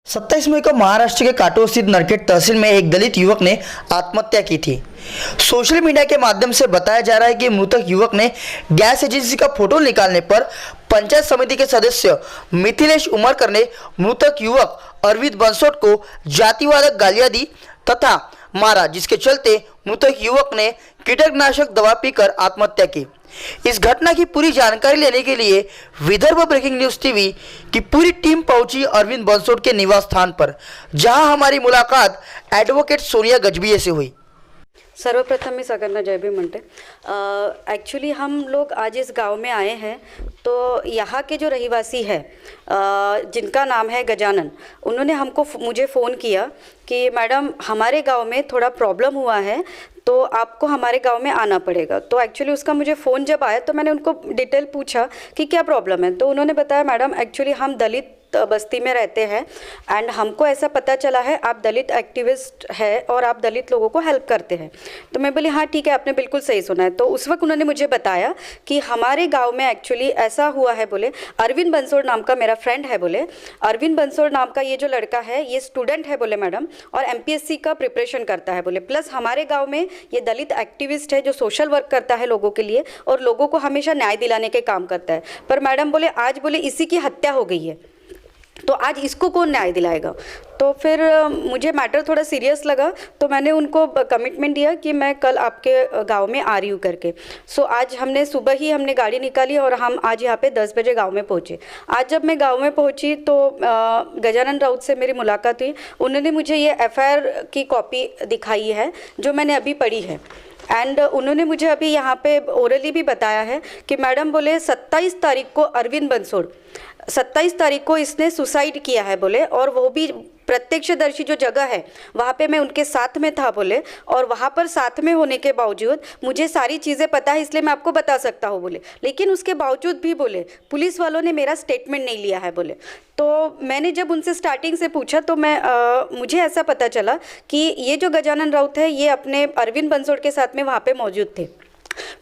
27 मई को महाराष्ट्र के काटोल स्थित नरखेड़ तहसील में एक दलित युवक ने आत्महत्या की थी। सोशल मीडिया के माध्यम से बताया जा रहा है कि मृतक युवक ने गैस एजेंसी का फोटो निकालने पर पंचायत समिति के सदस्य मिथिलेश उमरकर ने मृतक युवक अरविंद बंसोड को जातिवाचक गालियां दी तथा मारा, जिसके चलते मृतक युवक ने कीटनाशक दवा पीकर आत्महत्या की। इस घटना की पूरी जानकारी लेने के लिए विदर्भ ब्रेकिंग न्यूज टीवी की पूरी टीम पहुंची अरविंद बंसोड के निवास स्थान पर, जहां हमारी मुलाकात एडवोकेट सोनिया गजबिये से हुई। सर्वप्रथम मी सगळ्यांना जय भीम म्हणते। ॲक्च्युली हम लोग आज इस गांव में आए हैं, तो यहाँ के जो रहिवासी है जिनका नाम है गजानन, उन्होंने मुझे फ़ोन किया कि मैडम हमारे गांव में थोड़ा प्रॉब्लम हुआ है, तो आपको हमारे गांव में आना पड़ेगा। तो एक्चुअली उसका मुझे फ़ोन जब आया तो मैंने उनको डिटेल पूछा कि क्या प्रॉब्लम है। तो उन्होंने बताया मैडम एक्चुअली हम दलित बस्ती में रहते हैं एंड हमको ऐसा पता चला है आप दलित एक्टिविस्ट है और आप दलित लोगों को हेल्प करते हैं। तो मैं बोली हाँ ठीक है, आपने बिल्कुल सही सुना है। तो उस वक्त उन्होंने मुझे बताया कि हमारे गांव में एक्चुअली ऐसा हुआ है, बोले अरविंद बंसोड नाम का मेरा फ्रेंड है, बोले अरविंद बंसोड नाम का ये जो लड़का है ये स्टूडेंट है बोले मैडम, और MPSC का प्रिपरेशन करता है बोले, प्लस हमारे गाँव में ये दलित एक्टिविस्ट है जो सोशल वर्क करता है लोगों के लिए और लोगों को हमेशा न्याय दिलाने के काम करता है। पर मैडम बोले आज बोले इसी की हत्या हो गई है, तो आज इसको कौन न्याय दिलाएगा। तो फिर मुझे मैटर थोड़ा सीरियस लगा, तो मैंने उनको कमिटमेंट दिया कि मैं कल आपके गांव में आ रही हूँ करके। सो आज सुबह ही हमने गाड़ी निकाली और हम आज यहाँ पे 10 बजे गांव में पहुँचे। आज जब मैं गांव में पहुँची तो गजानन राउत से मेरी मुलाकात हुई। उन्होंने मुझे ये FIR की कॉपी दिखाई है जो मैंने अभी पढ़ी है एंड उन्होंने मुझे अभी यहाँ पे ओरली भी बताया है कि मैडम बोले 27 तारीख को अरविंद बंसोड 27 तारीख को इसने सुसाइड किया है बोले, और वो भी प्रत्यक्षदर्शी जो जगह है वहाँ पे मैं उनके साथ में था बोले, और वहाँ पर साथ में होने के बावजूद मुझे सारी चीज़ें पता है इसलिए मैं आपको बता सकता हूँ बोले, लेकिन उसके बावजूद भी बोले पुलिस वालों ने मेरा स्टेटमेंट नहीं लिया है बोले। तो मैंने जब उनसे स्टार्टिंग से पूछा तो मुझे ऐसा पता चला कि ये जो गजानन राउत है ये अपने अरविंद बंसोड के साथ में वहाँ पे मौजूद थे।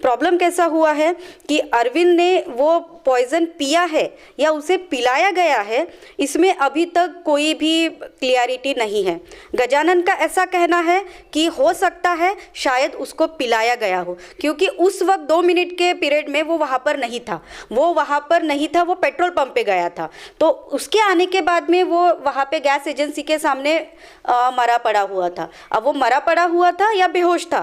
प्रॉब्लम कैसा हुआ है कि अरविंद ने वो पॉइजन पिया है या उसे पिलाया गया है, इसमें अभी तक कोई भी क्लियरिटी नहीं है। गजानन का ऐसा कहना है कि हो सकता है शायद उसको पिलाया गया हो, क्योंकि उस वक्त 2 मिनट के पीरियड में वो वहाँ पर नहीं था, वो पेट्रोल पंप पे गया था। तो उसके आने के बाद में वो वहाँ पे गैस एजेंसी के सामने मरा पड़ा हुआ था। अब वो मरा पड़ा हुआ था या बेहोश था,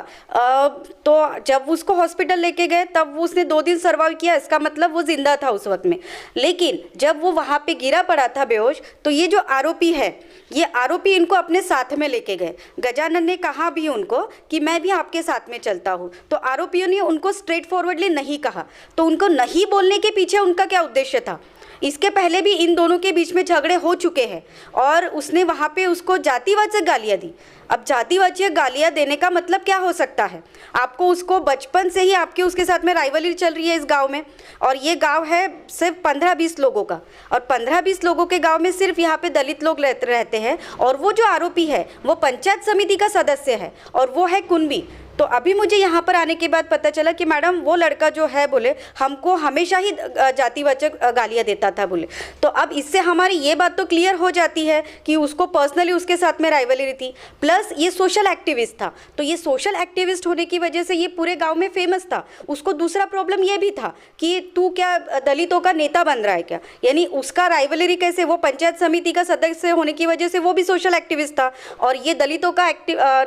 तो जब उसको हॉस्पिटल लेके गए तब उसने 2 दिन सर्वाइव किया, इसका मतलब वो जिंदा था उस वक्त में। लेकिन जब वो वहाँ पे गिरा पड़ा था बेहोश, तो ये जो आरोपी है ये आरोपी इनको अपने साथ में लेके गए। गजानन ने कहा भी उनको कि मैं भी आपके साथ में चलता हूँ, तो आरोपियों ने उनको स्ट्रेट फॉरवर्डली नहीं कहा। तो उनको नहीं बोलने के पीछे उनका क्या उद्देश्य था? इसके पहले भी इन दोनों के बीच में झगड़े हो चुके हैं और उसने वहाँ पे उसको जातिवाचक गालियाँ दी। अब जातिवाचक गालियाँ देने का मतलब क्या हो सकता है? आपको उसको बचपन से ही आपके उसके साथ में राइवलरी चल रही है इस गांव में, और ये गांव है सिर्फ 15-20 लोगों का, और 15-20 लोगों के गांव में सिर्फ यहाँ पे दलित लोग रहते हैं, और वो जो आरोपी है वो पंचायत समिति का सदस्य है और वो है कुनबी। तो अभी मुझे यहाँ पर आने के बाद पता चला कि मैडम वो लड़का जो है बोले हमको हमेशा ही जातिवाचक गालियाँ देता था बोले। तो अब इससे हमारी ये बात तो क्लियर हो जाती है कि उसको पर्सनली उसके साथ में राइवलरी थी, प्लस ये सोशल एक्टिविस्ट था। तो ये सोशल एक्टिविस्ट होने की वजह से ये पूरे गांव में फेमस था। उसको दूसरा प्रॉब्लम ये भी था कि तू क्या दलितों का नेता बन रहा है क्या, यानी उसका राइवलरी कैसे, वो पंचायत समिति का सदस्य होने की वजह से वो भी सोशल एक्टिविस्ट था, और ये दलितों का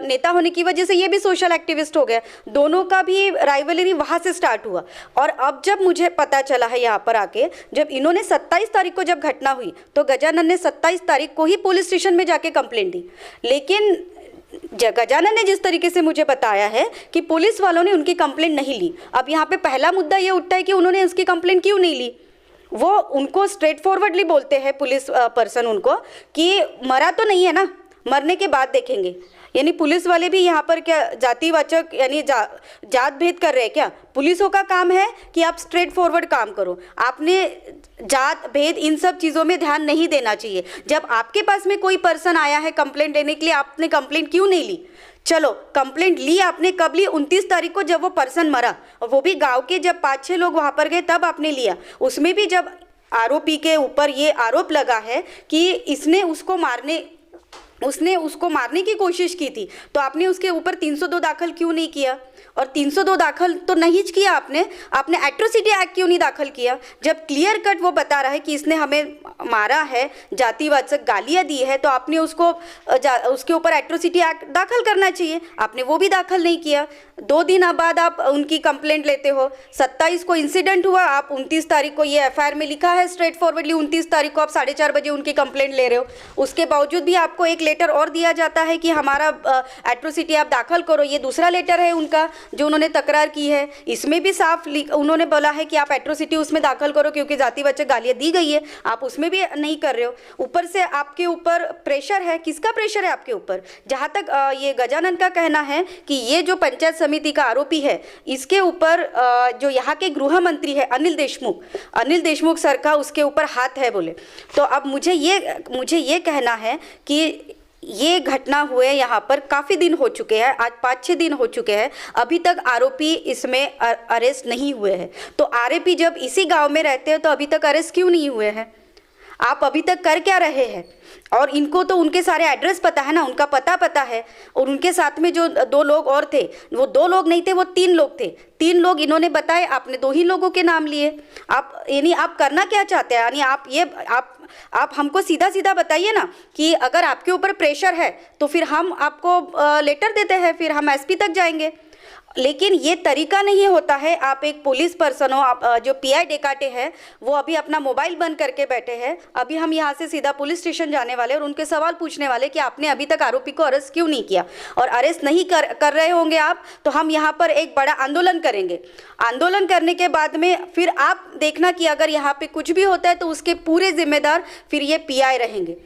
नेता होने की वजह से ये भी सोशल एक्टिविस्ट हो गया। दोनों का भी राइवलरी वहां से स्टार्ट हुआ। और अब जब मुझे पता चला है यहाँ पर आके, जब इन्होंने 27 तारीख को जब घटना हुई तो गजानन ने 27 तारीख को ही पुलिस स्टेशन में जाके कंप्लेंट दी। लेकिन गजानन ने जिस तरीके से मुझे बताया है कि पुलिस वालों ने उनकी कंप्लेंट नहीं ली। अब यहाँ पे पहला मुद्दा ये उठता है कि उन्होंने उसकी कंप्लेंट क्यों नहीं ली। वो उनको स्ट्रेट फॉरवर्डली बोलते हैं पुलिस पर्सन उनको कि मरा तो नहीं है ना, मरने के बाद देखेंगे। यानी पुलिस वाले भी यहाँ पर क्या जातिवाचक यानी जात भेद कर रहे हैं क्या? पुलिसों का काम है कि आप स्ट्रेट फॉरवर्ड काम करो, आपने जात भेद इन सब चीज़ों में ध्यान नहीं देना चाहिए। जब आपके पास में कोई पर्सन आया है कंप्लेंट देने के लिए, आपने कंप्लेंट क्यों नहीं ली? चलो कंप्लेंट ली आपने, कब ली? 29 तारीख को जब वो पर्सन मरा, और वो भी गांव के जब 5-6 लोग वहाँ पर गए तब आपने लिया। उसमें भी जब आरोपी के ऊपर ये आरोप लगा है कि उसने उसको मारने की कोशिश की थी, तो आपने उसके ऊपर 302 दाखिल क्यों नहीं किया? और 302 दाखिल तो नहीं किया आपने एट्रोसिटी एक्ट क्यों नहीं दाखिल किया? जब क्लियर कट वो बता रहा है कि इसने हमें मारा है, जातिवाचक गालियाँ दी है, तो आपने उसके ऊपर एट्रोसिटी एक्ट दाखिल करना चाहिए। आपने वो भी दाखिल नहीं किया। 2 दिन बाद आप उनकी कंप्लेंट लेते हो। 27 को इंसिडेंट हुआ, आप 29 तारीख को, ये एफआईआर में लिखा है स्ट्रेट फॉरवर्डली, 29 तारीख को आप 4:30 बजे उनकी कंप्लेंट ले रहे हो। उसके बावजूद भी आपको एक लेटर और दिया जाता है कि हमारा एट्रोसिटी आप दाखिल करो। ये दूसरा लेटर है उनका जो उन्होंने तकरार की है। इसमें भी साफ उन्होंने बोला है कि आप एट्रोसिटी उसमें दाखिल करो क्योंकि जातिवाचक गालियाँ दी गई है, आप उसमें भी नहीं कर रहे हो। ऊपर से आपके ऊपर प्रेशर है। किसका प्रेशर है आपके ऊपर? जहाँ तक ये गजानन का कहना है कि ये जो पंचायत समिति का आरोपी है, इसके ऊपर जो यहाँ के गृह मंत्री है अनिल देशमुख सर का उसके ऊपर हाथ है बोले। तो अब मुझे ये कहना है कि ये घटना हुए यहाँ पर काफ़ी दिन हो चुके हैं, आज 5-6 दिन हो चुके हैं, अभी तक आरोपी इसमें अरेस्ट नहीं हुए हैं। तो आरोपी जब इसी गांव में रहते हैं तो अभी तक अरेस्ट क्यों नहीं हुए हैं? आप अभी तक कर क्या रहे हैं? और इनको तो उनके सारे एड्रेस पता है ना, उनका पता है। और उनके साथ में जो 2 लोग और थे, वो 2 लोग नहीं थे, वो 3 लोग थे। 3 लोग इन्होंने बताए, आपने 2 ही लोगों के नाम लिए। आप करना क्या चाहते हैं? यानी आप हमको सीधा बताइए ना कि अगर आपके ऊपर प्रेशर है तो फिर हम आपको लेटर देते हैं, फिर हम एसपी तक जाएंगे। लेकिन ये तरीका नहीं होता है। आप एक पुलिस पर्सन हो, आप जो पीआई डेकाटे हैं वो अभी अपना मोबाइल बंद करके बैठे हैं। अभी हम यहाँ से सीधा पुलिस स्टेशन जाने वाले और उनके सवाल पूछने वाले कि आपने अभी तक आरोपी को अरेस्ट क्यों नहीं किया। और अरेस्ट नहीं कर रहे होंगे आप, तो हम यहाँ पर एक बड़ा आंदोलन करेंगे। आंदोलन करने के बाद में फिर आप देखना कि अगर यहाँ पे कुछ भी होता है तो उसके पूरे जिम्मेदार फिर ये पीआई रहेंगे।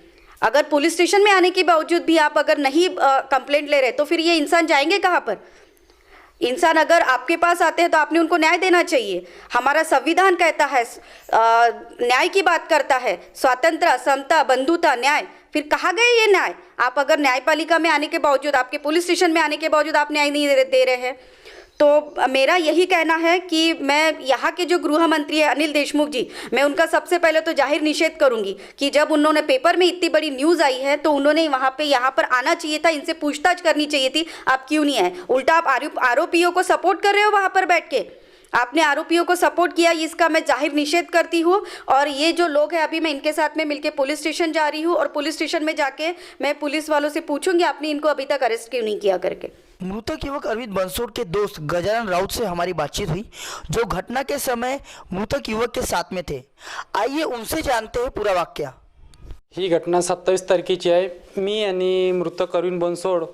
अगर पुलिस स्टेशन में आने के बावजूद भी आप अगर नहीं कंप्लेंट ले रहे तो फिर ये इंसान जाएंगे कहाँ पर? इंसान अगर आपके पास आते हैं तो आपने उनको न्याय देना चाहिए। हमारा संविधान कहता है, न्याय की बात करता है, स्वतंत्र, समता, बंधुता, न्याय। फिर कहाँ गए ये न्याय? आप अगर न्यायपालिका में आने के बावजूद, आपके पुलिस स्टेशन में आने के बावजूद आप न्याय नहीं दे रहे हैं, तो मेरा यही कहना है कि मैं यहाँ के जो गृह मंत्री है अनिल देशमुख जी, मैं उनका सबसे पहले तो जाहिर निषेध करूंगी कि जब उन्होंने पेपर में इतनी बड़ी न्यूज़ आई है तो उन्होंने यहाँ पर आना चाहिए था, इनसे पूछताछ करनी चाहिए थी। आप क्यों नहीं आए? उल्टा आप आरोपियों को सपोर्ट कर रहे हो। वहाँ पर बैठ के आपने आरोपियों को सपोर्ट किया, इसका मैं जाहिर निषेध करती हूँ। और ये जो लोग हैं, अभी मैं इनके साथ में मिलकर पुलिस स्टेशन जा रही हूँ और पुलिस स्टेशन में जाके मैं पुलिस वालों से पूछूंगी आपने इनको अभी तक अरेस्ट क्यों नहीं किया करके। मृतक युवक अरविंद बंसोड़ के दोस्त गजानन राउत से हमारी बातचीत हुई, जो घटना के समय मृतक युवक के साथ में थे। आइए उनसे जानते हैं पूरा वाक्य। ही घटना 27 तारखेची आहे। मी आणि मृतक अरविंद बनसोड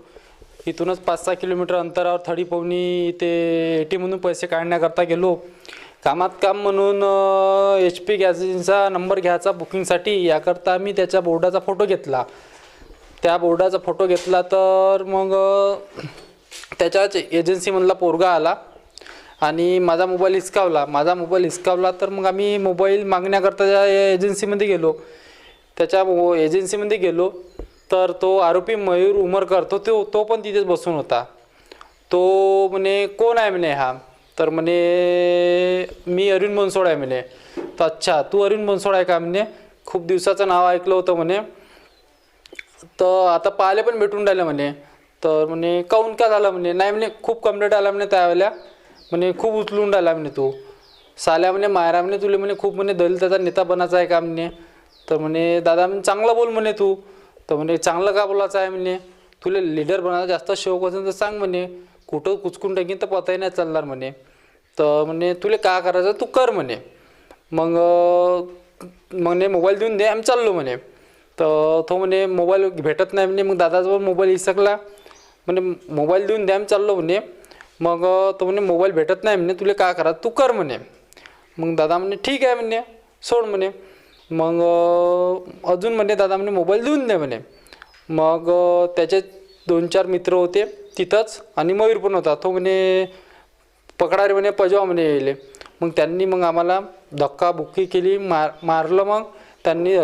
इथूनच 5-6 किलोमीटर अंतरावर थडी पवनी इथे ATMमधून पैसे काढण्याकरता गेलो। कामात काम म्हणून HP गॅस एजन्सीचा नंबर घ्यायचा बुकिंगसाठी, याकरता आम्ही त्याच्या बोर्डाचा फोटो घेतला। त्या बोर्डाचा फोटो घेतला तर मग त्याच्याच एजन्सीमधला पोरगा आला आणि माझा मोबाईल हिसकावला। तर मग आम्ही मोबाईल मागण्याकरता त्या एजन्सीमध्ये गेलो। त्याच्या एजन्सीमध्ये गेलो तर तो आरोपी मयूर उमरकर तो पण तिथेच बसून होता। तो म्हणे कोण आहे म्हणे हा? तर म्हणे मी अरविंद बनसोड आहे म्हणे। तर अच्छा, तू अरविंद बनसोड आहे का म्हणे? खूप दिवसाचं नाव ऐकलं होतं म्हणे, तर आता पाहिले पण भेटून राहिलं म्हणे। तर म्हणे काऊन का झालं म्हणे? नाही म्हणे खूप कंप्लेंट आला म्हणे त्यावेळेला, म्हणे खूप उचलून राहिला म्हणे तू साल्या म्हणे, मायरा म्हणे तुले म्हणे खूप म्हणे दलिताचा नेता बनायचा आहे का म्हणे। तर म्हणे दादा म्हणे चांगलं बोल म्हणे तू। तर म्हणे चांगलं का बोलायचं आहे म्हणे, तुला लीडर बनायचा जास्त शौक असेल तर सांग म्हणे, कुठं कुचकून टाकीन तर पताही नाही चालणार म्हणे। तर म्हणे तुला का करायचं तू कर म्हणे। मग म्हणे मोबाईल देऊन दे, आम्ही चाललो म्हणे। तर तो म्हणे मोबाईल भेटत नाही म्हणे। मग दादाचा मोबाईल हिसकला, म्हणे मोबाईल देऊन द्या, आम्ही चाललो म्हणे। मग तो म्हणे मोबाईल भेटत नाही म्हणे, तुला का करा तू कर म्हणे। मग दादा म्हणे ठीक आहे म्हणे, सोड म्हणे। मग अजून म्हणे दादा म्हणे मोबाईल देऊन दे म्हणे। मग त्याचे 2-4 मित्र होते तिथंच आणि मयूर पण होता। तो म्हणे पकडा रे म्हणे, पजवा म्हणे येले। मग त्यांनी मग आम्हाला धक्काबुक्की केली, मारलं। मग त्यांनी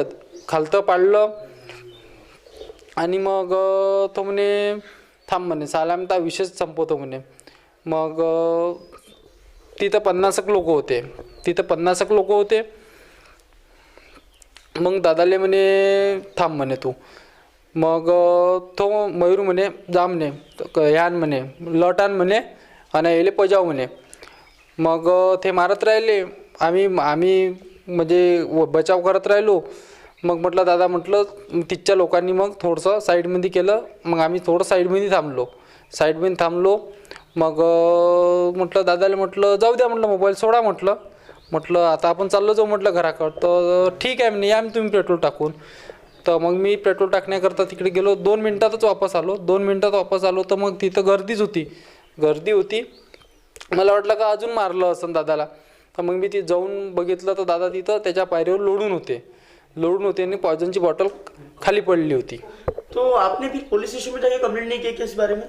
खालतं पाडलं आणि मग तो म्हणे थांब म्हणे, साला आमचा विषयच संपवतो म्हणे। मग तिथं 50 लोक होते। मग दादाले म्हणे थांब म्हणे तू. मग तो मयूर म्हणे जा म्हणे ह्यान म्हणे लट आण म्हणे आणि याले पजाव म्हणे. मग ते मारत राहिले. आम्ही म्हणजे बचाव करत राहिलो. मग म्हटलं दादा म्हटलं तिथच्या लोकांनी मग थोडंसं साईडमध्ये केलं. मग आम्ही थोडं साईडमध्ये थांबलो. मग म्हटलं दादाला म्हटलं जाऊ द्या म्हटलं मोबाईल सोडा म्हटलं आता आपण चाललो जाऊ म्हटलं घराकडं. तर ठीक आहे म्हणे या तुम्ही पेट्रोल टाकून. तर मग मी पेट्रोल टाकण्याकरता तिकडे गेलो. 2 मिनटातच वापस आलो. 2 मिनटात वापस आलो तर मग तिथं गर्दी होती. मला वाटलं का अजून मारलं असं दादाला. तर मग मी ती जाऊन बघितलं तर दादा तिथं त्याच्या पायरीवर लोडून होते आणि पॉयझनची बॉटल खाली पडली होती. तो आपने फिर पुलिस स्टेशन में जाके कंप्लेंट नहीं की क्या इस बारे में?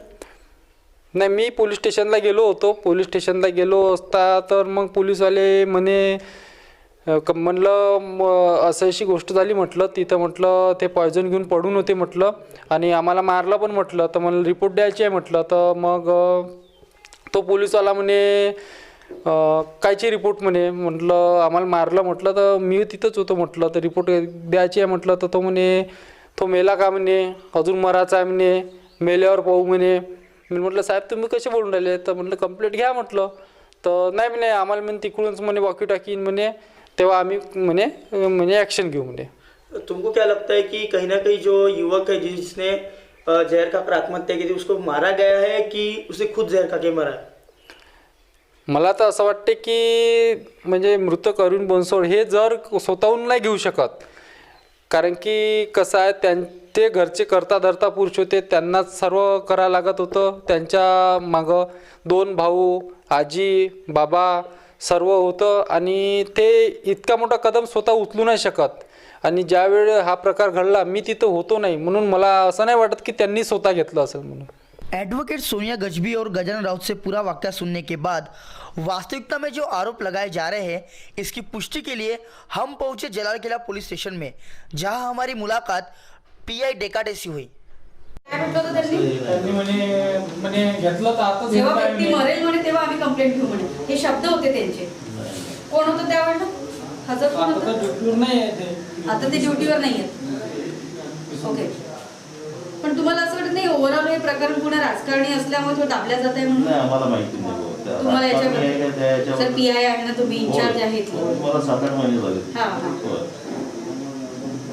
नाही, मी पोलीस स्टेशनला गेलो होतो. पोलीस स्टेशनला गेलो असता तर मग पोलीसवाले म्हणे म्हणलं असं अशी गोष्ट झाली म्हटलं. तिथं म्हटलं ते पॉयझन घेऊन पडून होते म्हटलं आणि आम्हाला मारलं पण म्हटलं. तर मला रिपोर्ट द्यायची आहे म्हटलं. तर मग तो पोलीसवाला म्हणे कायची रिपोर्ट म्हटलं आम्हाला मारलं म्हटलं. तर मी तिथंच होतो म्हटलं. तर रिपोर्ट द्यायची आहे म्हटलं. तर तो म्हणे तो मेला का म्हणे अजून मरायचा आहे म्हणे मेल्यावर पाहू म्हणे. मी म्हटलं साहेब तुम्ही कसे बोलून राहिले. तर म्हटलं कंप्लेंट घ्या म्हटलं. तर नाही म्हणे आम्हाला म्हणे तिकडूनच म्हणे वॉकी टाकी म्हणे तेव्हा आम्ही म्हणे ॲक्शन घेऊ म्हणे. तुमको क्या लगता है कि कहीं ना कहीं जो युवक है जिसने जहर खाकर आत्महत्या की थी उसको मारा गया है कि उसे खुद जहर खा के मरा है? मला तर असं वाटते की म्हणजे मृत अरविंद बनसोड हे जर स्वतःहून नाही घेऊ शकत. कारण की कसं आहे त्यांचे घरचे करता धरता पुरुष होते. त्यांनाच सर्व करायला लागत होतं. त्यांच्या मागं 2 भाऊ आजी बाबा सर्व होतं आणि ते इतका मोठा कदम स्वतः उचलू नाही शकत. आणि ज्यावेळी हा प्रकार घडला मी तिथं होतो नाही म्हणून मला असं नाही वाटत की त्यांनी स्वतः घेतलं असेल म्हणून. एडवोकेट सोनिया गजबी और गजानन राउत से पूरा वाकया सुनने के बाद वास्तविकता में जो आरोप लगाए जा रहे हैं इसकी पुष्टि के लिए हम पहुंचे जलाल किला पुलिस स्टेशन में, जहां हमारी मुलाकात पीआई डेकाटे से हुई. काय म्हटलं होतं त्यांनी? त्यांनी म्हणे घेतलं तर आता जेव्हा व्यक्ती मरेल म्हणे तेव्हा आम्ही कंप्लेंट घेऊ म्हणे. हे शब्द होते त्यांचे. कोण होतं त्यावेळेला? हजर कोण आता होतं? ड्युटीवर नाही आहे ते. आता ते ड्युटीवर नाही आहेत. ओके. पण तुम्हाला असं वाटत नाही ओव्हरऑल हे प्रकरण पुन्हा राजकारणी असल्यामुळे थोडं दाबल्या जात आहे म्हणून? नाही आम्हाला माहिती नाही बुवा. त्या तुम्हाला राजकारणी आहे का याच्यावर त्याच्यावर- सर पीआय आहे ना तुम्ही इन्चार्ज आहे इथले. हो, मला 7-8 महिने झाले. हां हां. होय.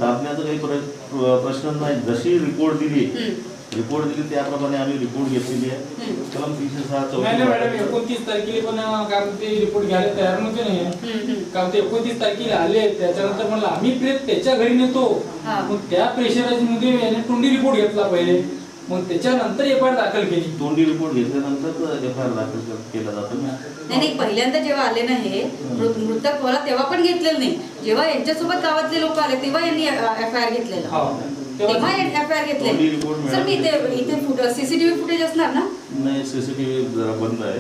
दाबण्याचा काही प्रश्न नाही. जशी रिपोर्ट दिली त्याप्रमाणे आम्ही रिपोर्ट घेतलेली आहे. कलम 306 नाही मॅडम 29 तारखेला पण काय ते रिपोर्ट घ्यायला तयार नव्हते नाही. कारण ते 29 तारखेला आले त्याच्यानंतर म्हणलं आम्ही प्रेत त्याच्या घरी नेतो. मग त्या प्रेशराईज मध्ये याने तोंडी रिपोर्ट घेतला पहिले. मग त्याच्यानंतर एफआयआर दाखल केली. तोंडी रिपोर्ट घेतल्यानंतर एफआयआर दाखल केला जातो. नाही पहिल्यांदा जेव्हा आले ना हे मृतक मला तेव्हा पण घेतलेलं नाही. जेव्हा यांच्यासोबत गावातले लोक आले तेव्हा यांनी एफआयआर घेतलेला. तेव्हा एफआयआर घेतले. सर मी इथे सीसीटीव्ही फुटेज असणार ना? नाही सीसीटीव्ही जरा बंद आहे.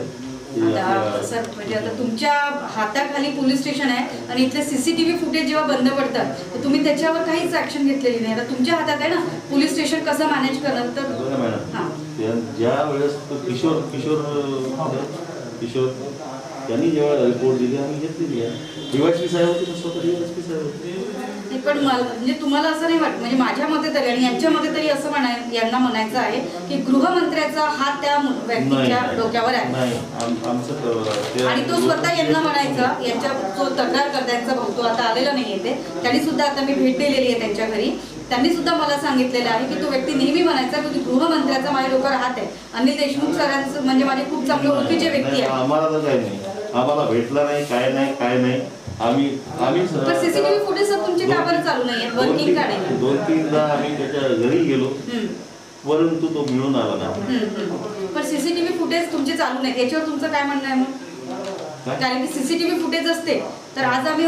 आता सर म्हणजे आता तुमच्या हाताखाली पोलीस स्टेशन आहे आणि इथले सीसीटीव्ही फुटेज जेव्हा बंद पडतात तर तुम्ही त्याच्यावर काहीच ऍक्शन घेतलेली नाही. आता तुमच्या हातात आहे ना पोलीस स्टेशन कसं मॅनेज करणार. तर मॅडम ज्या वेळेस किशोर त्यांनी जेव्हा रिपोर्ट दिली आम्ही घेतलेली आहे. डीवायएसपी साहेब होते स्वतः डीवायएसपी साहेब होते. पण म्हणजे तुम्हाला असं नाही वाटत म्हणजे माझ्या मते तरी आणि यांच्या मते तरी असं यांना म्हणायचं आहे की गृहमंत्र्याचा हात त्या व्यक्तीच्या डोक्यावर आहे आणि तो स्वतः यांना म्हणायचा यांच्या जो तक्रार करतायचा भाऊ तो आता आलेला नाहीये ते त्यांनी सुद्धा आता मी भेट दिलेली आहे त्यांच्या घरी. त्यांनी सुद्धा मला सांगितलेलं आहे की तो व्यक्ती नेहमी म्हणायचा की गृहमंत्र्याचा माझ्या डोक्यावर हात आहे. अनिल देशमुख सरांचं म्हणजे माझे खूप चांगले ओळखीचे व्यक्ती आहे. आम्हाला तर काही नाही. आम्हाला भेटला नाही काय नाही. आम्ही सीसीटीव्ही फुटेज सर तुमचे का बरं चालू नाहीये वर्किंग का नाही? 2-3दा आम्ही त्याच्या घरी गेलो परंतु तो मिळून आला नाही. पण सीसीटीव्ही फुटेज तुमचे चालू नाही याच्यावर तुमचं काय म्हणणं आहे मग? कारण की सीसीटीव्ही फुटेज असते तर आज आम्ही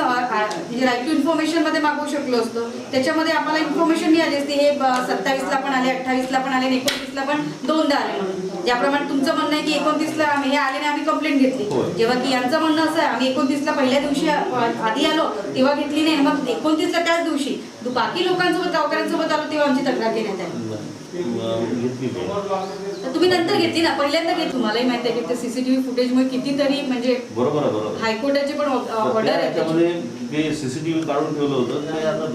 राईट टू इन्फॉर्मेशन मध्ये मागवू शकलो असतो. त्याच्यामध्ये आम्हाला इन्फॉर्मेशन मिळाली असती हे 27ला पण आले 28ला पण आले 29ला पण 2दा आले म्हणून. ज्याप्रमाणे तुमचं म्हणणं आहे की 29ला हे आले आणि आम्ही कंप्लेंट घेतली. जेव्हा की यांचं म्हणणं असं आहे आम्ही 29ला पहिल्या दिवशी आधी आलो तेव्हा घेतली नाही. मग 29ला त्याच दिवशी बाकी लोकांसोबत गावकऱ्यांसोबत आलो तेव्हा आमची तक्रार घेण्यात आली. तुम्ही नंतर घेतली ना पहिल्यांदा घेतली. तुम्हालाही माहिती आहे की ते सीसीटीव्ही फुटेजमुळे कितीतरी म्हणजे बरोबर हायकोर्टाचे पण ऑर्डर आहे. ते CCTV काढून ठेवलं होतं ते आता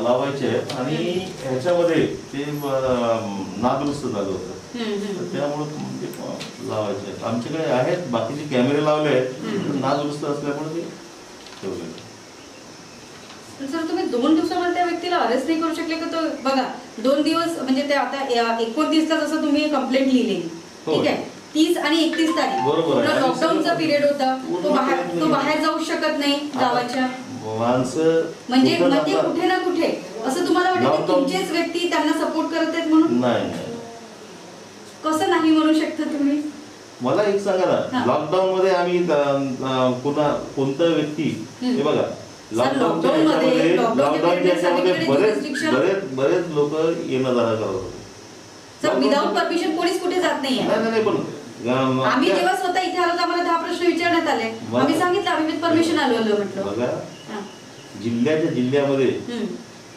लावायचे आहेत आणि ह्याच्यामध्ये ते नादुरुस्त झालं होतं तर त्यामुळे ते लावायचे आहेत. आमच्याकडे आहेत बाकीचे कॅमेरे लावले आहेत नादुरुस्त असल्यामुळे ते ठेवले. सर तुम्ही 2 दिवसामध्ये त्या व्यक्तीला अरेस्ट नाही करू शकले का? तो बघा 2 दिवस म्हणजे ते आता 29 ला जसं तुम्ही कंप्लेंट लिहिली ठीक आहे 30 आणि 31 तारीख बरोबर आहे. लॉकडाऊनचा पिरियड होता तो बाहेर जाऊ शकत नाही गावाच्या माणसं म्हणजे कुठं म्हणजे जातात? कुठे ना कुठे असं तुम्हाला वाटतं की Lockdown- तुमचेच व्यक्ती त्यांना सपोर्ट करत आहेत म्हणून नाही कसं नाही म्हणू शकता तुम्ही? मला एक सांगा ना हा. लॉकडाऊन मध्ये आम्ही कोणता व्यक्ती हे बघा लॉकडाऊनच्या lockdown मध्ये- ह्याच्यामध्ये lockdown लॉकडाऊनच्या ह्याच्यामध्ये सगळीकडे restriction- बरेच लोक येणं जाणं करत होते. सर विदाऊट परमिशन कोणीच कुठे जात नाहीये. नाही पण आम्ही जेव्हा स्वतः इथे आलो तर आम्हाला 10 प्रश्न विचारण्यात आले. बरं. आम्ही सांगितलं आम्ही विथ परमिशन आलो म्हटलं. बघा हा. जिल्ह्यामध्ये हम्म.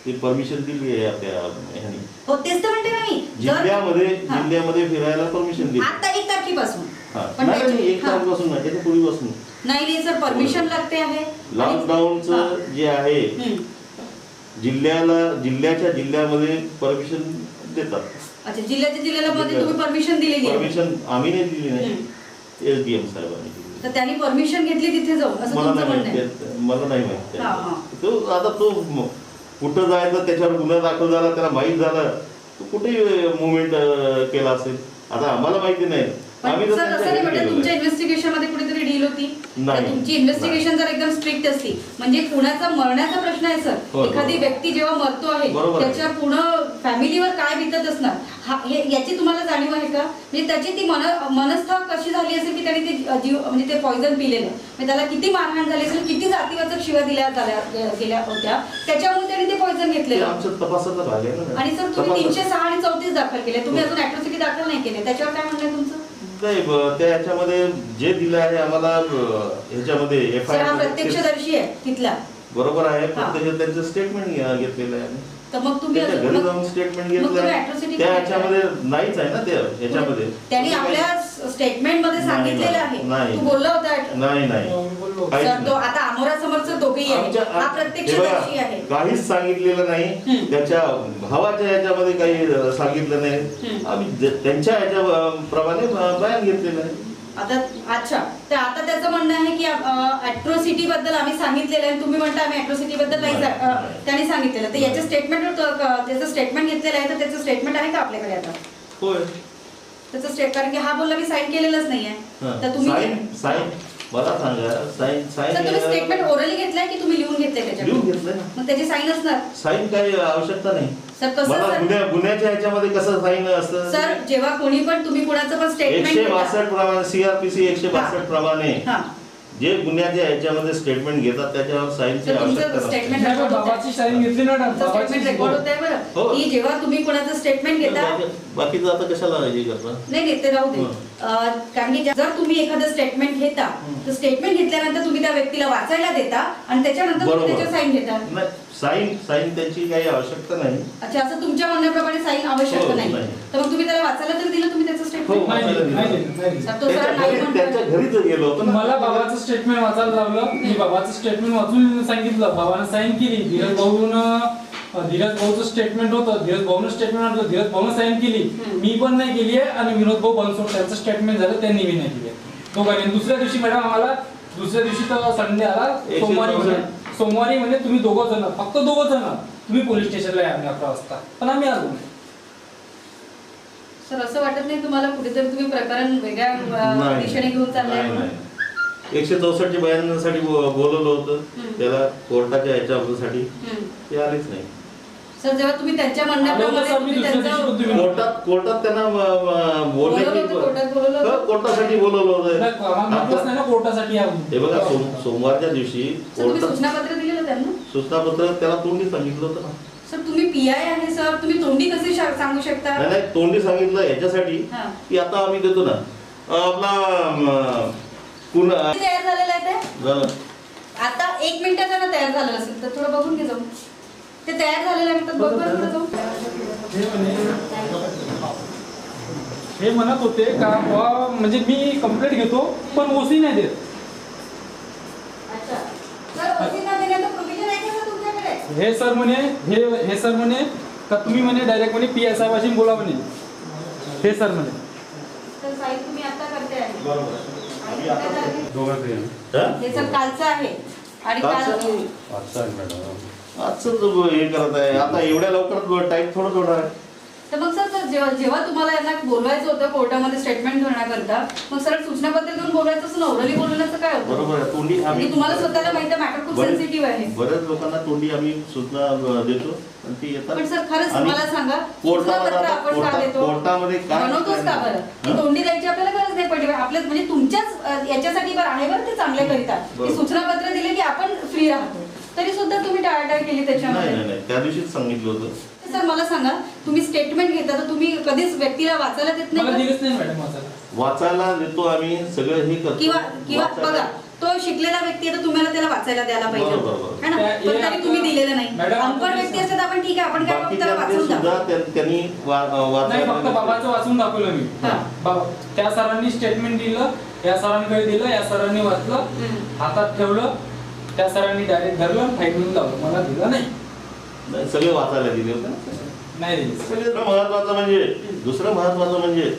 ते परमिशन दिली आहे आपल्या ह्यानी हो तेच तर म्हणते ना मी. जर- हा. जिल्ह्यामध्ये फिरायला परमिशन दिली आता 1 तारखेपासून हा. पण नाही त्याची- एक हा. तारखेपासून नाही त्याच्या पूर्वीपासून नाही सर परमिशन लागते आहे. लॉकडाऊनचं जे आहे हम्म. जिल्ह्यामध्ये परमिशन देतात. अच्छा जिल्ह्याला मध्ये तुम्ही परमिशन दिलेली आहे. परमिशन आम्ही नाही दिली नाही SDM साहेबांनी दिली. तर त्यांनी परमिशन घेतली तिथे जाऊन असं मला तुमचं नाही म्हणणं आहे. माहिती मला नाही माहिती हा, हा. तो आता तो कुठं जायचं त्याच्यावर गुन्हा दाखल झाला त्याला माहीत झालं तो कुठे मुवमेंट केला असेल आता आम्हाला माहिती नाही आम्ही पण तर सर असं त्यांच्या नाही घरी म्हटलं गेलेलो तुमच्या आहे. इन्व्हेस्टिगेशन मध्ये कुठेतरी डील होती नाही. तर तुमची इन्व्हेस्टिगेशन जर एकदम स्ट्रिक्ट असती म्हणजे कुणाचा मरण्याचा प्रश्न आहे सर हो, एखादी हो. व्यक्ती जेव्हा मरतो आहे बरोबर आहे. त्याच्या पूर्ण फॅमिलीवर काय बीतत असणार याची तुम्हाला जाणीव आहे का म्हणजे त्याची ती मनस्था कशी झाली असेल की त्याने ते जीव म्हणजे ते पॉइझन पिलेलं म्हणजे त्याला किती मारहाण झाली असेल किती जातीवाचक शिव्या गेल्या होत्या त्याच्यामुळे त्याने ते पॉइझन ते घेतलेलं आमच्या तपासाचं भाग आहे ना आणि सर तुम्ही तपासाचं. 306 आणि 34 दाखल केले तुम्ही हो. अजून अॅट्रॉसिटी दाखल नाही केले त्याच्यावर काय म्हणणं आहे तुमचं? नाही त्या ह्याच्यामध्ये जे दिलं आहे आम्हाला ह्याच्यामध्ये सर हा FIR प्रत्यक्षदर्शी आहे तिथला बरोबर आहे हा. फक्त त्यांचं स्टेटमेंट घेतलेलं आहे आम्ही. तर मग तुम्ही त्याच्या घरी मग- जाऊन स्टेटमेंट मग तुम्ही घेतलं atrocity त्या काय ह्याच्यामध्ये नाहीच आहे ना त्या ह्याच्यामध्ये त्यांनी आपल्या स्टेटमेंट मध्ये नाही, सांगितलेलं नाही. आहे तू बोलला होता नाही काहीच सर तो नाही. आता आमोरा समोरचं दोघेही आहे आमच्या- हा हे बघा, प्रत्यक्षदर्शी आहे काहीच सांगितलेलं नाही हम्म. त्याच्या भावाच्या ह्याच्यामध्ये काही सांगितलं नाही हम्म. आम्ही त्यांच्या ह्याच्या प्रमाणे बयान घेतलेलं आहे आता अच्छा तर आता त्याचं म्हणणं आहे की अॅट्रॉसिटी बद्दल आम्ही सांगितलेलं आहे तुम्ही म्हणता आम्ही अॅट्रॉसिटी बद्दल नाही त्यांनी सांगितलेलं तर याच्या स्टेटमेंट त्याचं स्टेटमेंट घेतलेलं आहे तर त्याचं स्टेटमेंट आहे का आपल्याकडे आता होय त्याचं कारण की हा बोलला मी साईन केलेलंच नाहीये तर तुम्ही साईन मला सांगा साईन सर तुम्ही स्टेटमेंट ओरली घेतलाय की तुम्ही लिहून घेतलंय लिहून त्याच्याकडे घेतलंय ना मग त्याची साईन असणार साईन काही आवश्यकता नाही सर कसं मला सर गुन्ह्याच्या ह्याच्यामध्ये कसं साईन असतं सर जेव्हा कोणी पण तुम्ही कुणाचं पण स्टेटमेंट 162 प्रमाणे CRPC 162 प्रमाणे हा जे गुन्ह्याच्या ह्याच्यामध्ये स्टेटमेंट घेतात त्याच्यावर साईनची तर तुमचं आवश्यकता नसते. स्टेटमेंट नाही, रेकॉर्ड पण बाबाची साईन घेतली ना मॅडम, बाबाची स्टेटमेंट रेकॉर्ड होत आहे हो. बरं की जेव्हा तुम्ही कुणाचं स्टेटमेंट घेता बाकीचं आता कशाला हे करता नाही ते राहू दे कारण की जर तुम्ही एखादं स्टेटमेंट घेता तर स्टेटमेंट घेतल्यानंतर तुम्ही त्या व्यक्तीला वाचायला देता आणि त्याच्यानंतर तुम्ही बरोबर. त्याच्यावर साईन घेता नाही साईन त्याची काही आवश्यकता नाही अच्छा असं तुमच्या म्हणण्याप्रमाणे साईन आवश्यक हो, नाही नाही. तर मग तुम्ही त्याला वाचायला तर दिलं तुम्ही त्याचं हो, स्टेटमेंट नाही. तो सरळ नाही म्हणतो. त्याच्या घरीच गेलो होतो ना. मला बाबाचं स्टेटमेंट वाचायला लावलं मी बाबाचं स्टेटमेंट वाचून सांगितलं बाबानं साईन केली धीरज भाऊचं स्टेटमेंट होतं धीरज भाऊनं स्टेटमेंट आणलं धीरज भाऊनं साईन केली मी पण नाही केली आहे आणि विनोद भाऊ बनसोड त्यांचं स्टेटमेंट झालं त्यांनी बी नाही केली दोघांनी दुसऱ्या दिवशी मॅडम आम्हाला दुसऱ्या दिवशी तर संडे आला सोमवारी म्हणजे तुम्ही फक्त दोघं जण तुम्ही पोलीस स्टेशनला या 11 वाजता पण आम्ही आलो नाही सर असं वाटत नाही तुम्हाला कुठेतरी तुम्ही प्रकरण वेगळ्या नाही, दिशेने घेऊन चाललाय नाही, म्हणून? नाही. 164 बयानासाठी बोलवलं होतं त्याला कोर्टाच्या ह्याच्यासाठी ते आलेच नाही सर जेव्हा तुम्ही त्यांच्या म्हणण्याप्रमाणे तुम्ही त्यांचं कोर्टात त्यांना बोलले बोलवलं होतं, कोर्टात बोलवलं होतं? हो, कोर्टासाठी बोलवलं होतं म्हटलंच नाही ना कोर्टासाठी या हे बघा सोमवारच्या दिवशी सर तुम्ही कोर्टात सूचनापत्र दिलेलं त्यांना सूचनापत्र त्याला तोंडी सांगितलं होतं ना सर तुम्ही PI आहे सर तुम्ही तोंडी कसे सांगू शकता नाही तोंडी सांगितलं याच्यासाठी हा. की आता आम्ही देतो ना आपला पुन्हा किती तयार झालेलं आहे ते झालं आता 1 मिनिटाचा ना तयार झालेलं असेल तर थोडं बघून घे जाऊन ते तयार झालेलं आहे तर बघ बरं थोडं जाऊन हे म्हणत होते का म्हणजे मी कंप्लेंट घेतो पण ओसी नाही देत अच्छा हे सर म्हणे हे सर म्हणे का तुम्ही म्हणे डायरेक्ट म्हणे पी एस आय वाशी बोला म्हणे, हे सर म्हणे. तर साहेब तुम्ही आता करते आहे हं? हे सर कालचं आहे आणि काल आजच हे करत आहे. आता एवढ्या लवकर टाईप थोडं आहे. तर मग सर जेव्हा तुम्हाला यांना बोलवायचं होतं कोर्टामध्ये स्टेटमेंट करण्याकरता, मग सरळ सूचनापत्र देऊन बोलायचं असं नवरली बोलण्याचं काय होतं? बरोबर आहे. तोंडी आम्ही म्हणजे तुम्हाला स्वतःला माहिती आहे मॅटर खूप सेन्सिटिव्ह आहे. बऱ्याच लोकांना तोंडी आम्ही सूचना देतो आणि ती येतात. पण सर खरंच आणि मला सांगा, कोर्टामध्ये सूचनापत्र आपण का देतो? कोर्टामध्ये काय बनवतोच का बरं? की तोंडी द्यायची आपल्याला गरज नाही पडली. आपल्या म्हणजे तुमच्याच याच्यासाठी बरं आहे बरं ते चांगले करीतात की बरोबर. सूचनापत्र दिले की आपण फ्री राहतो, तरी सुद्धा तुम्ही टाळाटाळ केली नाही त्याच्यामध्ये. नाही नाही त्या दिवशीच सांगितलं होतं. सर मला सांगा, तुम्ही स्टेटमेंट घेता तर तुम्ही कधीच व्यक्तीला वाचायला देत मला नाही का? दिलंच नाही मॅडम वाचायला. वाचायला देतो आम्ही, सगळं हे करतो. किंवा वाचायला- बघा, तो शिकलेला व्यक्ती आहे तर तुम्हाला त्याला वाचायला द्यायला पाहिजे बरोबर, होतं. बरोबर. है ना? त्या- पण तरी तुम्ही दिलेलं नाही. मॅडम, अनपढ व्यक्ती असतात आपण ठीक आहे, आपण काय फक्त त्याला बाकीच्यांचे वाचून सुद्धा दाखवू. त्यांनी नाही, फक्त वाचायला बाबाचं वाचून दाखवलं मी. हा. बाबा त्या सरांनी स्टेटमेंट दिलं, या सरांकडे दिलं, या सरांनी वाचलं, हातात ठेवलं, त्या सरांनी डायरेक्ट धरलं, फाईट म्हणून लावलं. मला दिलं नाही. नाही, सगळे वाचायला दिले होते. नाही दिलं. दुसरं महत्वाचं म्हणजे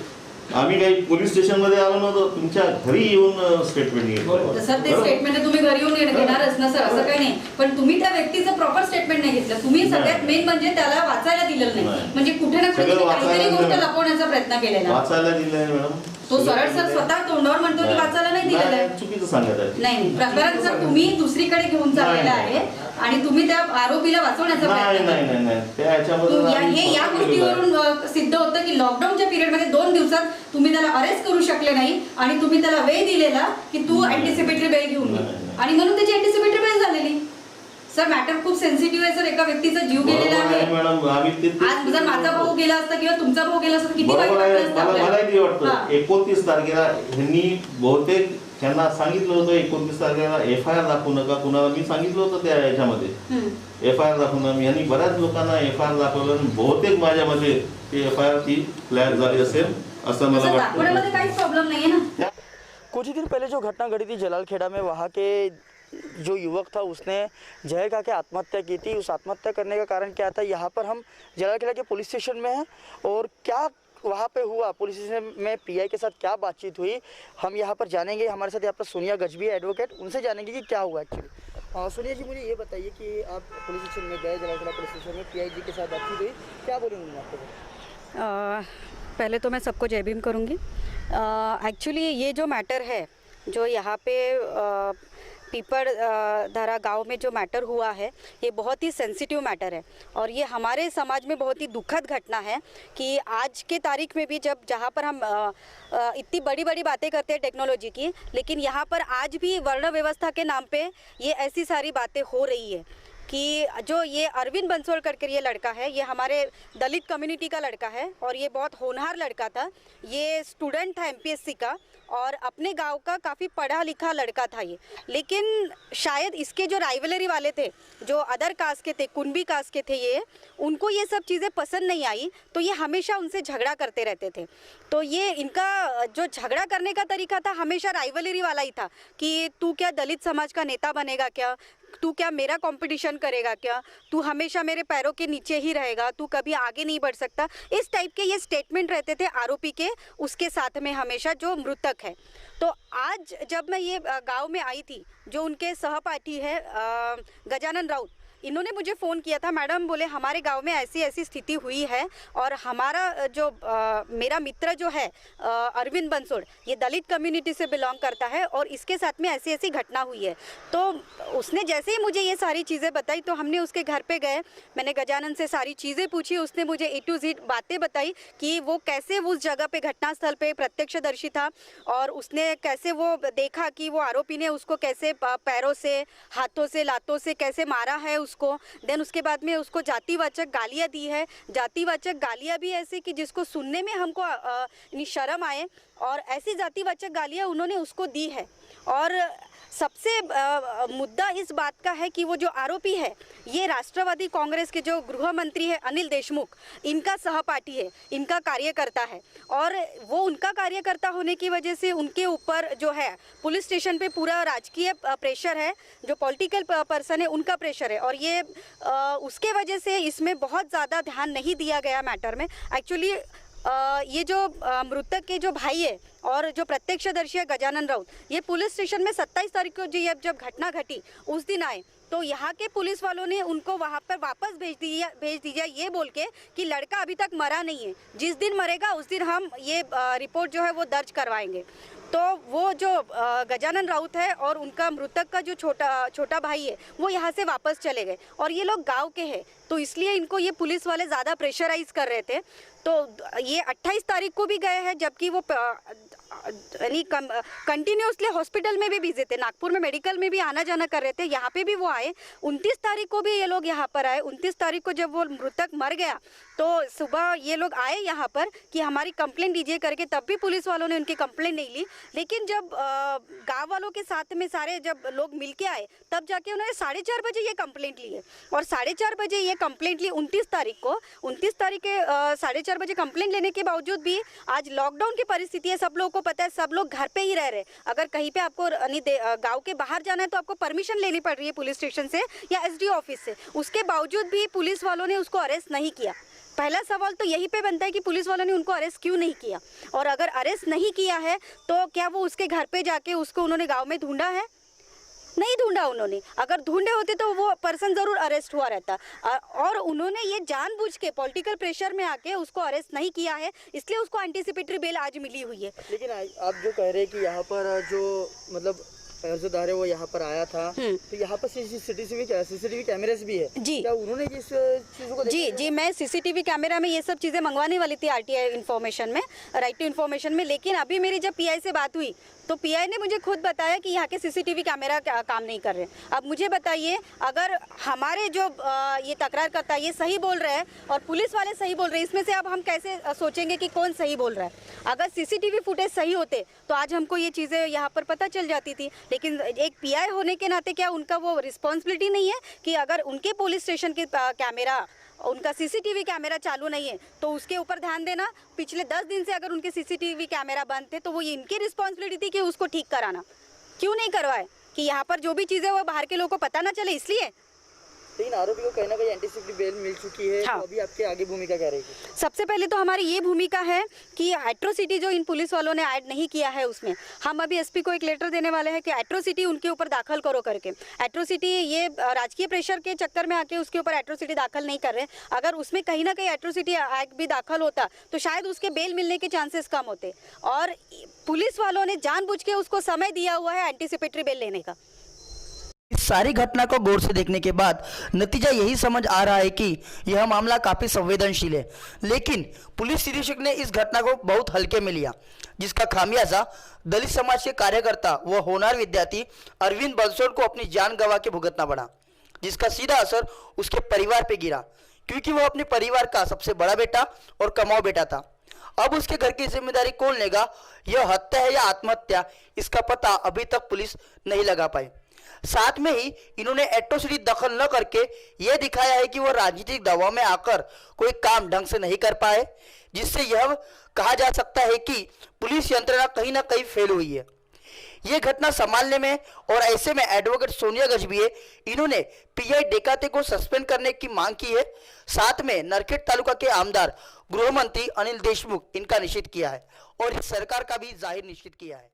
आम्ही काही पोलीस स्टेशन मध्ये आलो नव्हतो, तुमच्या घरी येऊन स्टेटमेंट बरोबर. तर सर ते स्टेटमेंट तुम्ही घरी येऊन घेणारच ना सर, असं काही नाही. पण तुम्ही त्या व्यक्तीचं प्रॉपर स्टेटमेंट नाही घेतलं. तुम्ही सगळ्यात मेन म्हणजे त्याला वाचायला दिलेलं नाही. नाही. म्हणजे कुठे ना कुठे सगळं तुम्ही वाचायला काहीतरी गोष्ट दिलं. लपवण्याचा प्रयत्न केलेला. वाचायला दिले मॅडम. तो सरळ सर स्वतः तोंडावर म्हणतो की वाचायला नाही दिलेलं आहे. चुकीचं सांगत आहे. नाही प्रकरण सर तुम्ही दुसरीकडे घेऊन चाललेलं नाही. आहे आणि तुम्ही त्या आरोपीला वाचवण्याचा नाही प्रयत्न नाही करताय. नाही नाही त्या ह्याच्यामध्ये हे या गोष्टीवरून सिद्ध होतं की लॉकडाऊनच्या पिरियडमध्ये 2 दिवसात तुम्ही त्याला अरेस्ट करू शकले नाही आणि तुम्ही त्याला वेळ दिलेला की तू अँटिसिपेटरी बेल घेऊन ये, आणि म्हणून त्याची अँटिसिपेटरी बेल झालेली. सर मॅटर खूप सेन्सिटिव्ह आहे सर. एका व्यक्तीचा जीव गेलेला आहे. मॅडम आम्ही ते आज जर माझा भाऊ गेला असता किंवा तुमचा भाऊ गेला असता तर किती वाईट बरोबर वाटलं आहे. असतं मला आपल्याला. ते वाटतं हा. 29 तारखेला ह्यांनी बहुतेक त्यांना सांगितलं होतं 29 तारखेला FIR दाखवू नका कुणाला. मी सांगितलं होतं त्या याच्यामध्ये FIR दाखवू नका. यांनी बऱ्याच लोकांना FIR दाखवलं आणि बहुतेक माझ्यामध्ये ते FIR ती फ्लॅग झाली असेल असं मला सर वाटतं. दाखवण्यामध्ये काहीच प्रॉब्लेम नाहीये ना. कुछ ही दिन पहले जो घटना घटी थी जलालखेड़ा में, वहाँ के जो युवक था उसने जहर खा के आत्महत्या की थी. उस आत्महत्या करने का कारण क्या था, यहाँ पर हम जलालखेड़ा के पुलिस स्टेशन में हैं और क्या वहाँ पे हुआ, पुलिस स्टेशन में PI के साथ क्या बातचीत हुई, हम यहाँ पर जानेंगे. हमारे साथ यहाँ पर सोनिया गजबी है एडवोकेट, उनसे जानेंगे कि क्या हुआ एक्चुअली. सोनिया जी, मुझे ये बताइए कि आप पुलिस स्टेशन में गए, जलालखेड़ा पुलिस स्टेशन में PI जी के साथ बातचीत हुई, क्या बोले उन्होंने आपको? पहले तो मैं सबको जय भीम करूँगी. एक्चुअली ये जो मैटर है, जो यहाँ पे पीपड़ धरा गांव में जो मैटर हुआ है, ये बहुत ही सेंसिटिव मैटर है और ये हमारे समाज में बहुत ही दुखद घटना है कि आज के तारीख में भी जहाँ पर हम इतनी बड़ी बड़ी बातें करते हैं टेक्नोलॉजी की, लेकिन यहाँ पर आज भी वर्ण व्यवस्था के नाम पे ये ऐसी सारी बातें हो रही है कि जो ये अरविंद बंसोड़ करके ये लड़का है, ये हमारे दलित कम्युनिटी का लड़का है और ये बहुत होनहार लड़का था. ये स्टूडेंट था MPSC का और अपने गांव का काफ़ी पढ़ा लिखा लड़का था ये. लेकिन शायद इसके जो राइवलरी वाले थे, जो अदर कास्ट के थे, कुनबी कास्ट के थे, ये उनको ये सब चीज़ें पसंद नहीं आई, तो ये हमेशा उनसे झगड़ा करते रहते थे. तो ये इनका जो झगड़ा करने का तरीका था हमेशा राइवलरी वाला ही था कि तू क्या दलित समाज का नेता बनेगा क्या, तू क्या मेरा कंपटीशन करेगा क्या, तू हमेशा मेरे पैरों के नीचे ही रहेगा, तू कभी आगे नहीं बढ़ सकता. इस टाइप के ये स्टेटमेंट रहते थे आरोपी के उसके साथ में हमेशा, जो मृतक है. तो आज जब मैं ये गांव में आई थी, जो उनके सहपाठी है गजानन राउत, इन्होंने मुझे फ़ोन किया था. मैडम बोले हमारे गांव में ऐसी ऐसी स्थिति हुई है और हमारा जो मेरा मित्र जो है अरविंद बंसोड़, ये दलित कम्युनिटी से बिलोंग करता है और इसके साथ में ऐसी ऐसी घटना हुई है. तो उसने जैसे ही मुझे ये सारी चीज़ें बताई तो हमने उसके घर पे गए. मैंने गजानन से सारी चीज़ें पूछी. उसने मुझे A to Z बातें बताई कि वो कैसे उस जगह पे घटनास्थल पे प्रत्यक्षदर्शी था और उसने कैसे वो देखा कि वो आरोपी ने उसको कैसे पैरों से, हाथों से, लातों से कैसे मारा है उसको. देन उसके बाद में उसको जातिवाचक गालियाँ दी है. जातिवाचक गालियाँ भी ऐसी कि जिसको सुनने में हमको शर्म आए, और ऐसी जातिवाचक गालियाँ उन्होंने उसको दी है. और सबसे मुद्दा इस बात का है कि वो जो आरोपी है ये राष्ट्रवादी कांग्रेस के जो गृह मंत्री है अनिल देशमुख, इनका सहपाठी है, इनका कार्यकर्ता है। और वो उनका कार्यकर्ता होने की वजह से उनके ऊपर जो है पुलिस स्टेशन पे पूरा राजकीय प्रेशर है, जो पॉलिटिकल पर्सन है उनका प्रेशर है। और ये उसके वजह से इसमें बहुत ज़्यादा ध्यान नहीं दिया गया मैटर में। एक्चुअली ये जो मृतक के जो भाई है और जो प्रत्यक्षदर्शी है गजानन राउत, ये पुलिस स्टेशन में 27 तारीख को जब घटना घटी उस दिन आए, तो यहाँ के पुलिस वालों ने उनको वहाँ पर वापस भेज दीजिए ये बोल के कि लड़का अभी तक मरा नहीं है, जिस दिन मरेगा उस दिन हम ये रिपोर्ट जो है वो दर्ज करवाएंगे। तो वो जो गजानन राउत है और उनका मृतक का जो छोटा भाई है वो यहाँ से वापस चले गए और ये लोग गांव के हैं, तो इसलिए इनको ये पुलिस वाले ज़्यादा प्रेशराइज कर रहे थे। तो ये 28 तारीख को भी गए हैं, जबकि वो यानी कंटिन्यूसली हॉस्पिटल में भी बिजी थे, नागपुर में मेडिकल में भी आना जाना कर रहे थे, यहाँ पे भी वो आए। 29 तारीख को भी ये लोग यहाँ पर आए। 29 तारीख को जब वो मृतक मर गया तो सुबह ये लोग आए यहाँ पर कि हमारी कंप्लेंट दीजिए करके, तब भी पुलिस वालों ने उनकी कंप्लेंट नहीं ली। लेकिन जब गाँव वालों के साथ में सारे जब लोग मिल के आए तब जाके उन्होंने 4:30 बजे ये कंप्लेंट ली है और 4:30 बजे ये कंप्लेंट ली 29 तारीख को। 29 तारीख के 4:30 बजे कंप्लेंट लेने के बावजूद भी आज लॉकडाउन की परिस्थिति है, सब लोगों को पता है, सब लोग घर पे ही रह रहे। अगर कहीं पे आपको गांव के बाहर जाना है तो आपको परमिशन लेनी पड़ रही है पुलिस स्टेशन से या एसडीओ ऑफिस से, उसके बावजूद भी पुलिस वालों ने उसको अरेस्ट नहीं किया। पहला सवाल तो यही पे बनता है कि पुलिस वालों ने उनको अरेस्ट क्यों नहीं किया, और अगर अरेस्ट नहीं किया है तो क्या वो उसके घर पे जाके उसको उन्होंने गाँव में ढूंढा है? नहीं ढूंढा उन्होंने। अगर ढूंढे होते तो वो पर्सन ज़रूर अरेस्ट हुआ रहता। और उन्होंने ये जानबूझ के पॉलिटिकल प्रेशर में आके उसको अरेस्ट नहीं किया है, इसलिए उसको एंटीसिपेटरी बेल आज मिली हुई है। लेकिन आप जो कह रहे हैं कि यहाँ पर जो मतलब अर्जदार है वो यहाँ पर आया था, तो यहाँ पर सीसीटीवी कैमरेस भी है जी। क्या उन्होंने इस चीज़ों को जी, मैं सीसीटीवी कैमरा में ये सब चीज़ें मंगवाने वाली थी आरटीआई इन्फॉर्मेशन में, राइट टू इन्फॉर्मेशन में। लेकिन अभी मेरी जब पीआई से बात हुई तो पीआई ने मुझे खुद बताया कि यहाँ के सीसीटीवी कैमरा काम नहीं कर रहे। अब मुझे बताइए, अगर हमारे जो ये तकरार करता है ये सही बोल रहे हैं और पुलिस वाले सही बोल रहे हैं, इसमें से अब हम कैसे सोचेंगे कि कौन सही बोल रहा है? अगर सीसीटीवी फुटेज सही होते तो आज हमको ये चीज़ें यहाँ पर पता चल जाती थी। लेकिन एक पीआई होने के नाते क्या उनका वो रिस्पॉन्सिबिलिटी नहीं है कि अगर उनके पुलिस स्टेशन के कैमरा, उनका सीसीटीवी कैमरा चालू नहीं है तो उसके ऊपर ध्यान देना? पिछले 10 दिन से अगर उनके सीसीटीवी कैमरा बंद थे तो वो ये इनकी रिस्पॉन्सिबिलिटी थी कि उसको ठीक कराना। क्यों नहीं करवाए कि यहाँ पर जो भी चीज़ें वो बाहर के लोगों को पता ना चले, इसलिए। लेकिन आरोपी को कहीं ना कहीं एंटीसिपेटरी बेल मिल चुकी है। हाँ। तो अभी आपकी आगे भूमिका क्या रहेगी? सबसे पहले तो हमारी ये भूमिका है कि एट्रोसिटी जो इन पुलिस वालों ने ऐड नहीं किया है उसमें हम अभी एसपी को एक लेटर देने वाले हैं कि एट्रोसिटी उनके ऊपर दाखिल करो करके। एट्रोसिटी ये राजकीय प्रेशर के चक्कर में आके उसके ऊपर एट्रोसिटी दाखिल नहीं कर रहे। अगर उसमें कहीं ना कहीं एट्रोसिटी एक्ट भी दाखिल होता तो शायद उसके बेल मिलने के चांसेस कम होते। और पुलिस वालों ने जानबूझ के उसको समय दिया हुआ है एंटीसिपेटरी बेल लेने का। इस सारी घटना को गौर से देखने के बाद नतीजा यही समझ आ रहा है कि यह मामला काफी संवेदनशील है, लेकिन पुलिस निरीक्षक ने इस घटना को बहुत हल्के में लिया, जिसका खामियाजा दलित समाज के कार्यकर्ता व होनहार विद्यार्थी अरविंद बंसोड़ को अपनी जान गंवा के भुगतना पड़ा, जिसका सीधा असर उसके परिवार पे गिरा, क्योंकि वह अपने परिवार का सबसे बड़ा बेटा और कमाऊ बेटा था। अब उसके घर की जिम्मेदारी कौन लेगा? यह हत्या है या आत्महत्या, इसका पता अभी तक पुलिस नहीं लगा पाई। साथ में ही इन्होंने एट्रोसिटी दखल न करके यह दिखाया है कि वह राजनीतिक दबाव में आकर कोई काम ढंग से नहीं कर पाए, जिससे यह कहा जा सकता है कि पुलिस यंत्रणा कहीं ना कहीं फेल हुई है। यह घटना संभालने में और ऐसे में एडवोकेट सोनिया गजभिये इन्होंने पीआई डेकाते को सस्पेंड करने की मांग की है। साथ में नरखेड़ तालुका के आमदार गृह मंत्री अनिल देशमुख इनका निषेध किया है और सरकार का भी जाहिर निषेध किया है।